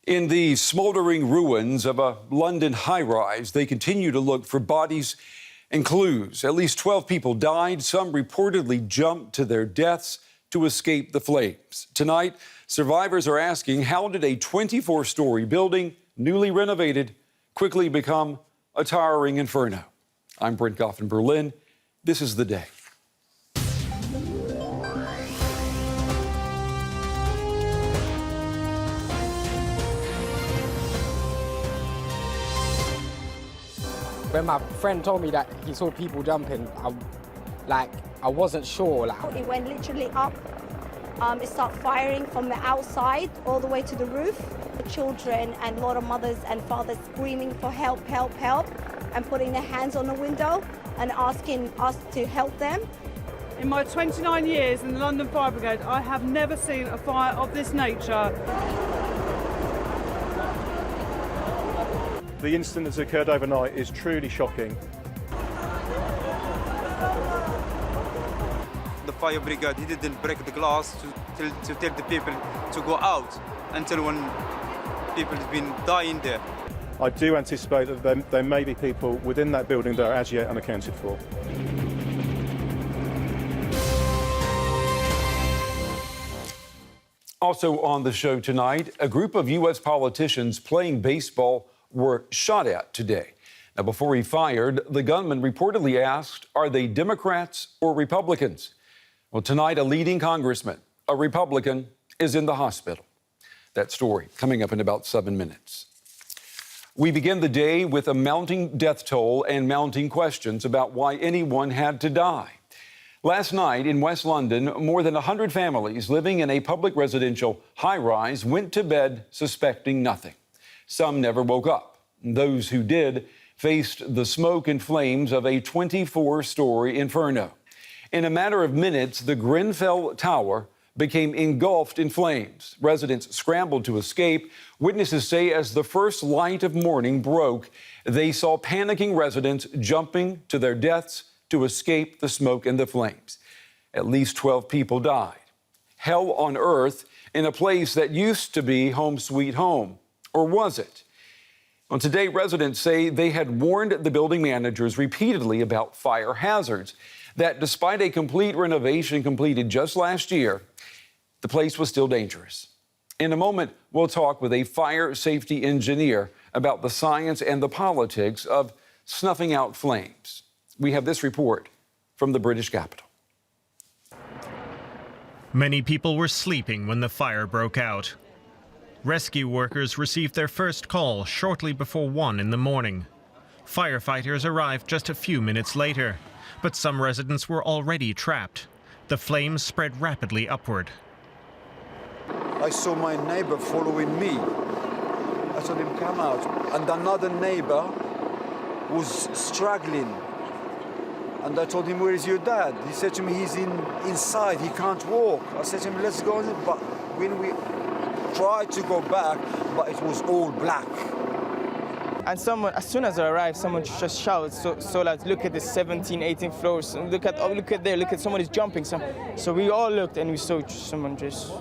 In the smoldering ruins of a London high-rise, they continue to look for bodies and clues. At least 12 people died. Some reportedly jumped to their deaths to escape the flames. Tonight, survivors are asking, how did a 24-story building, newly renovated, quickly become a towering inferno? I'm Brent Goff in Berlin. This is The Day. When my friend told me that he saw people jumping, I wasn't sure. It went literally up. It started firing from the outside all the way to the roof. The children and a lot of mothers and fathers screaming for help, help, help, and putting their hands on the window and asking us to help them. In my 29 years in the London Fire Brigade, I have never seen a fire of this nature. The incident that's occurred overnight is truly shocking. The fire brigade, he didn't break the glass to tell the people to go out until when people have been dying there. I do anticipate that there may be people within that building that are as yet unaccounted for. Also on the show tonight, a group of U.S. politicians playing baseball were shot at today. Now, before he fired, the gunman reportedly asked, are they Democrats or Republicans? Well, tonight, a leading congressman, a Republican, is in the hospital. That story coming up in about 7 minutes. We begin the day with a mounting death toll and mounting questions about why anyone had to die. Last night in West London, more than 100 families living in a public residential high-rise went to bed suspecting nothing. Some never woke up. Those who did faced the smoke and flames of a 24-story inferno. In a matter of minutes, the Grenfell Tower became engulfed in flames. Residents scrambled to escape. Witnesses say as the first light of morning broke, they saw panicking residents jumping to their deaths to escape the smoke and the flames. At least 12 people died. Hell on earth in a place that used to be home sweet home. Or was it? Well, today, residents say they had warned the building managers repeatedly about fire hazards, that despite a complete renovation completed just last year, the place was still dangerous. In a moment, we'll talk with a fire safety engineer about the science and the politics of snuffing out flames. We have this report from the British capital. Many people were sleeping when the fire broke out. Rescue workers received their first call shortly before 1 in the morning. Firefighters arrived just a few minutes later, but some residents were already trapped. The flames spread rapidly upward. I saw my neighbor following me. I saw him come out, and another neighbor was struggling. And I told him, where is your dad? He said to me, he's inside, he can't walk. I said to him, let's go in. But when we tried to go back, but it was all black. And someone, as soon as I arrived, someone just shouted so loud, look at the 17, 18 floors, and look at there, look at someone is jumping. So we all looked and we saw someone just...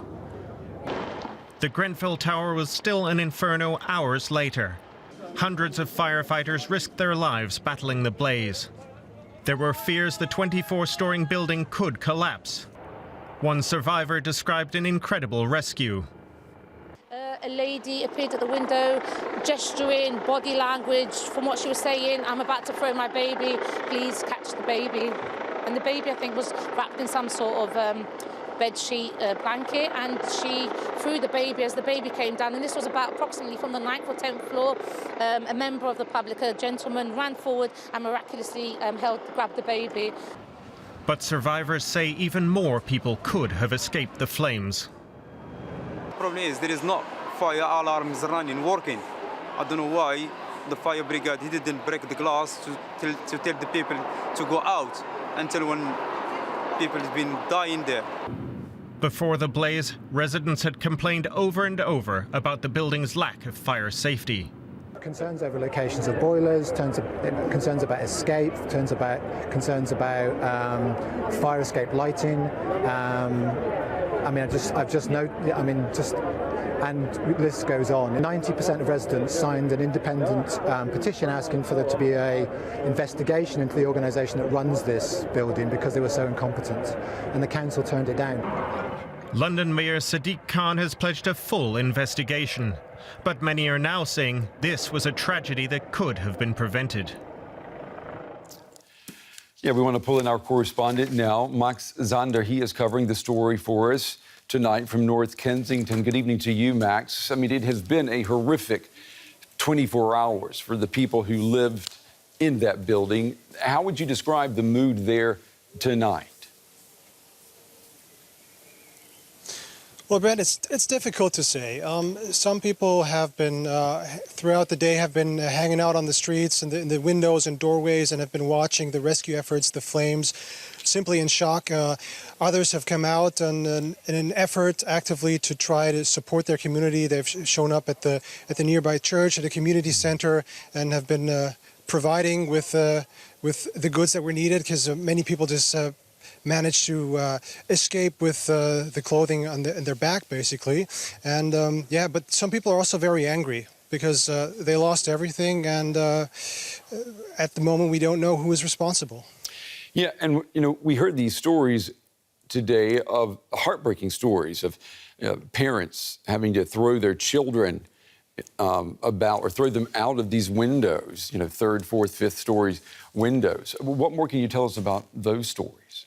The Grenfell Tower was still an inferno hours later. Hundreds of firefighters risked their lives battling the blaze. There were fears the 24-story building could collapse. One survivor described an incredible rescue. A lady appeared at the window, gesturing, body language. From what she was saying, I'm about to throw my baby, please catch the baby. And the baby, I think, was wrapped in some sort of bed sheet blanket, and she threw the baby as the baby came down. And this was about approximately from the 9th or 10th floor. A member of the public, a gentleman, ran forward and miraculously grabbed the baby. But survivors say even more people could have escaped the flames. The problem is there is not fire alarms running, working. I don't know why the fire brigade, he didn't break the glass to tell the people to go out until when people have been dying there. Before the blaze, residents had complained over and over about the building's lack of fire safety. Concerns over locations of boilers, concerns about escape, concerns about fire escape lighting. I mean, just And the list goes on. 90% of residents signed an independent petition asking for there to be an investigation into the organisation that runs this building because they were so incompetent. And the council turned it down. London Mayor Sadiq Khan has pledged a full investigation. But many are now saying this was a tragedy that could have been prevented. Yeah, we want to pull in our correspondent now, Max Zander. He is covering the story for us tonight from North Kensington. Good evening to you, Max. I mean, it has been a horrific 24 hours for the people who lived in that building. How would you describe the mood there tonight? Well, Brent, it's difficult to say. Some people have been, throughout the day, have been hanging out on the streets and in the windows and doorways and have been watching the rescue efforts, the flames, simply in shock. Others have come out in an effort actively to try to support their community. They've shown up at the nearby church, at a community center, and have been providing with the goods that were needed, because many people just managed to escape with the clothing on their back, basically. And yeah, but some people are also very angry because they lost everything, and at the moment we don't know who is responsible. Yeah, and you know, we heard these stories today of heartbreaking stories of parents having to throw their children about or throw them out of these windows, third, fourth, fifth story windows. What more can you tell us about those stories?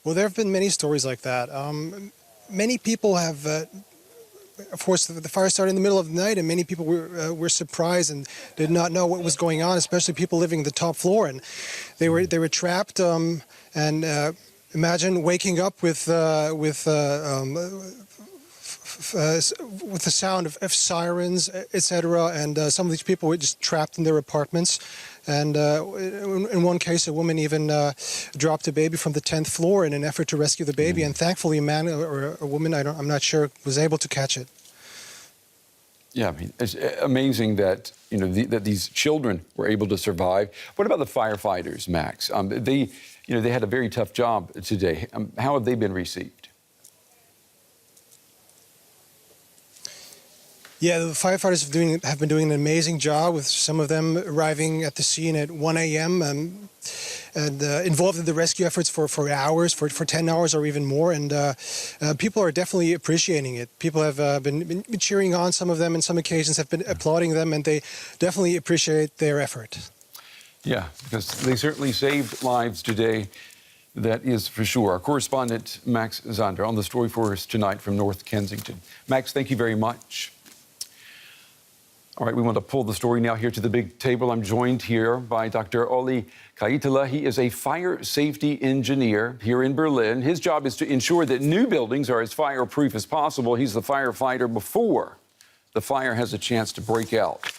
Well, there have been many stories like that. Many people have, of course, the fire started in the middle of the night, and many people were surprised and did not know what was going on, especially people living the top floor, and they were trapped. And imagine waking up with the sound of sirens, etc. And some of these people were just trapped in their apartments. And in one case, a woman even dropped a baby from the 10th floor in an effort to rescue the baby. And thankfully, a man or a woman, I'm not sure, was able to catch it. Yeah, I mean, it's amazing that that these children were able to survive. What about the firefighters, Max? They had a very tough job today. How have they been received? Yeah, the firefighters have been doing an amazing job, with some of them arriving at the scene at 1 a.m. and involved in the rescue efforts for hours, for 10 hours or even more. And people are definitely appreciating it. People have been cheering on some of them, and some occasions have been applauding them, and they definitely appreciate their effort. Yeah, because they certainly saved lives today. That is for sure. Our correspondent, Max Zander, on the story for us tonight from North Kensington. Max, thank you very much. All right, we want to pull the story now here to the big table. I'm joined here by Dr. Olli Kaitala. He is a fire safety engineer here in Berlin. His job is to ensure that new buildings are as fireproof as possible. He's the firefighter before the fire has a chance to break out.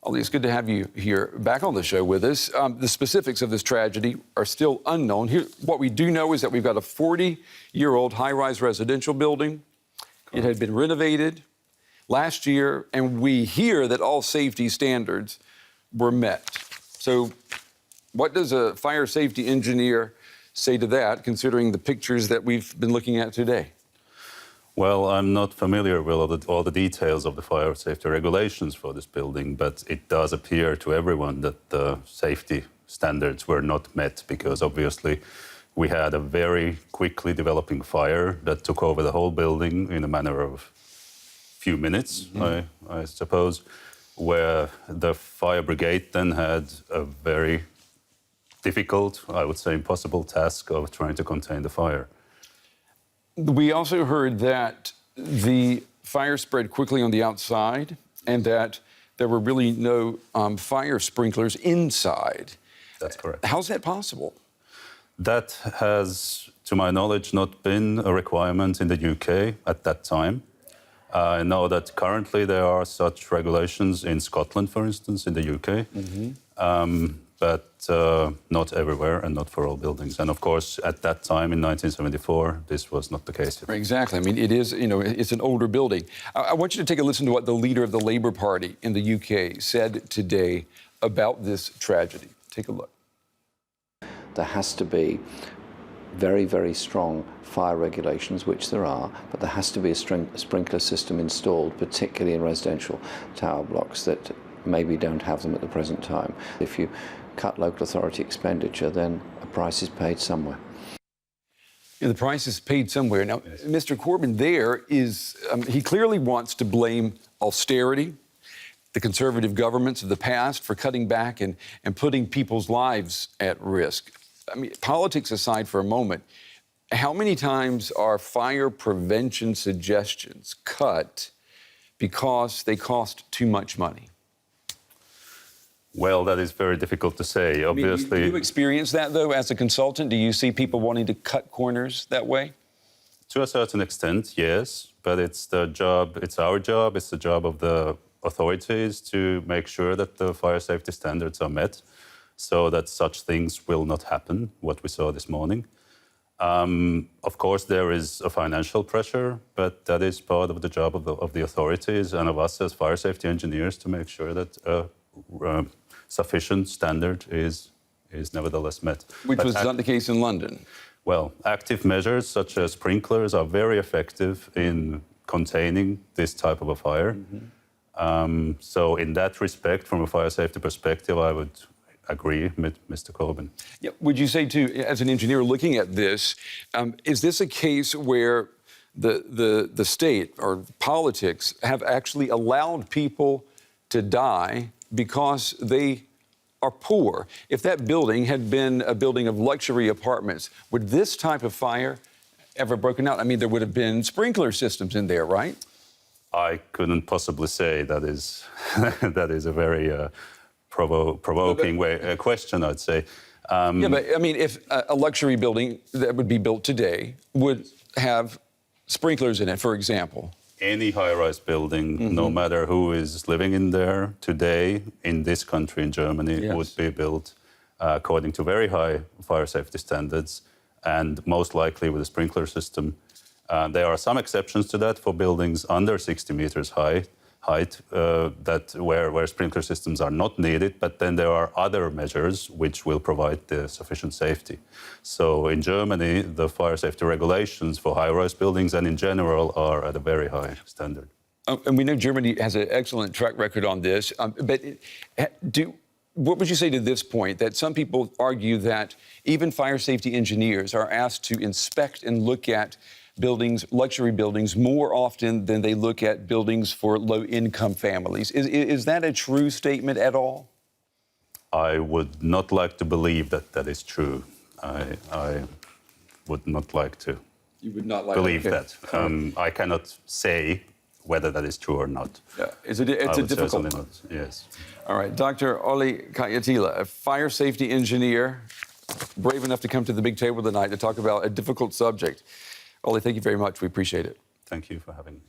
Olli, it's good to have you here back on the show with us. The specifics of this tragedy are still unknown. Here, what we do know is that we've got a 40-year-old high-rise residential building. It had been renovated last year, and we hear that all safety standards were met. So what does a fire safety engineer say to that, considering the pictures that we've been looking at today? Well, I'm not familiar with all the details of the fire safety regulations for this building, but it does appear to everyone that the safety standards were not met, because obviously we had a very quickly developing fire that took over the whole building in a matter of few minutes, I suppose, where the fire brigade then had a very difficult, I would say impossible task of trying to contain the fire. We also heard that the fire spread quickly on the outside and that there were really no fire sprinklers inside. That's correct. How's that possible? That has, to my knowledge, not been a requirement in the UK at that time. I know that currently there are such regulations in Scotland, for instance, in the UK, but not everywhere and not for all buildings. And of course, at that time in 1974, this was not the case. Exactly. I mean, it is, it's an older building. I want you to take a listen to what the leader of the Labour Party in the UK said today about this tragedy. Take a look. There has to be very, very strong fire regulations, which there are, but there has to be a sprinkler system installed, particularly in residential tower blocks that maybe don't have them at the present time. If you cut local authority expenditure, then a price is paid somewhere. Yeah, the price is paid somewhere. Now, Mr. Corbyn there is, he clearly wants to blame austerity, the conservative governments of the past for cutting back and putting people's lives at risk. I mean, politics aside for a moment, how many times are fire prevention suggestions cut because they cost too much money? Well, that is very difficult to say. Obviously, do you experience that, though, as a consultant? Do you see people wanting to cut corners that way? To a certain extent, yes. But it's our job, it's the job of the authorities to make sure that the fire safety standards are met so that such things will not happen, what we saw this morning. Of course, there is a financial pressure, but that is part of the job of the authorities and of us as fire safety engineers to make sure that sufficient standard is nevertheless met. Which was not the case in London. Well, active measures such as sprinklers are very effective in containing this type of a fire. Mm-hmm. So in that respect, from a fire safety perspective, I would agree with Mr. Corbyn. Yeah, would you say, too, as an engineer looking at this, is this a case where the state or politics have actually allowed people to die because they are poor? If that building had been a building of luxury apartments, would this type of fire ever broken out? I mean, there would have been sprinkler systems in there, right? I couldn't possibly say. That is that is a very provoking question, I'd say. Yeah, but I mean, if a luxury building that would be built today would have sprinklers in it, for example. Any high-rise building, no matter who is living in there today in this country, in Germany, would be built according to very high fire safety standards and most likely with a sprinkler system. There are some exceptions to that for buildings under 60 meters height where sprinkler systems are not needed, but then there are other measures which will provide the sufficient safety. So in Germany, the fire safety regulations for high-rise buildings and in general are at a very high standard. And we know Germany has an excellent track record on this, but what would you say to this point, that some people argue that even fire safety engineers are asked to inspect and look at buildings, luxury buildings, more often than they look at buildings for low-income families? Is that a true statement at all? I would not like to believe that that is true. I would not like to believe that. I cannot say whether that is true or not. Yeah. It's a difficult one. Not, yes. All right, Dr. Olli Kajatila, a fire safety engineer, brave enough to come to the big table tonight to talk about a difficult subject. Olli, thank you very much. We appreciate it. Thank you for having me.